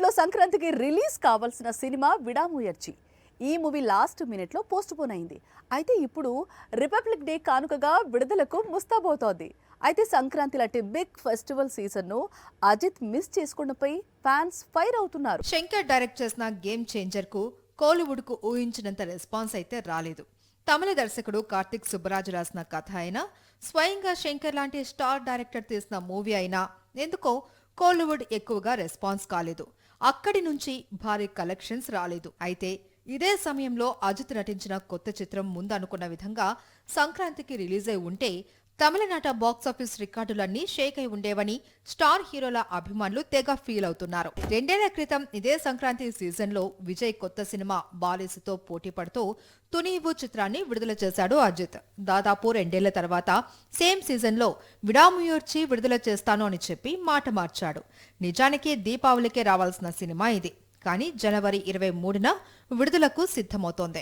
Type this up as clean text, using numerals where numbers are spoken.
టాలీవుడ్ లో సంక్రాంతికి రిలీజ్ కావాల్సిన సినిమా విడాముయర్చి. ఈ మూవీ లాస్ట్ మినిట్ లో పోస్ట్ పోన్ అయింది. అయితే ఇప్పుడు రిపబ్లిక్ డే కానుకగా విడుదలకు ముస్తాబోతోంది. అయితే సంక్రాంతి లాంటి బిగ్ ఫెస్టివల్ సీజన్ ను అజిత్ మిస్ చేసుకోవడంపై ఫ్యాన్స్ ఫైర్ అవుతున్నారు. శంకర్ డైరెక్ట్ చేసిన గేమ్ చేంజర్ కు కోలీవుడ్ కు ఊహించినంత రెస్పాన్స్ అయితే రాలేదు. తమిళ దర్శకుడు కార్తిక్ సుబ్బరాజు రాసిన కథ అయినా, స్వయంగా శంకర్ లాంటి స్టార్ డైరెక్టర్ తీసిన మూవీ అయినా ఎందుకో కోలీవుడ్ ఎక్కువగా రెస్పాన్స్ కాలేదు. అక్కడి నుంచి భారీ కలెక్షన్స్ రాలేదు. అయితే ఇదే సమయంలో అజిత్ నటించిన కొత్త చిత్రం ముందనుకున్న విధంగా సంక్రాంతికి రిలీజ్ అయి ఉంటే తమిళనాట బాక్సాఫీస్ రికార్డులన్నీ షేక్ అయి ఉండేవని స్టార్ హీరోల అభిమానులు తెగ ఫీల్ అవుతున్నారు. 2 ఏళ్ల క్రితం ఇదే సంక్రాంతి సీజన్ లో విజయ్ కొత్త సినిమా బాలీసుతో పోటీ పడుతూ తునీవు చిత్రాన్ని విడుదల చేశాడు అజిత్. దాదాపు 2 ఏళ్ల తర్వాత సేమ్ సీజన్ లో విడాముయర్చి విడుదల చేస్తాను అని చెప్పి మాట మార్చాడు. నిజానికి దీపావళికే రావాల్సిన సినిమా ఇది. కానీ జనవరి 23న విడుదలకు సిద్ధమవుతోంది.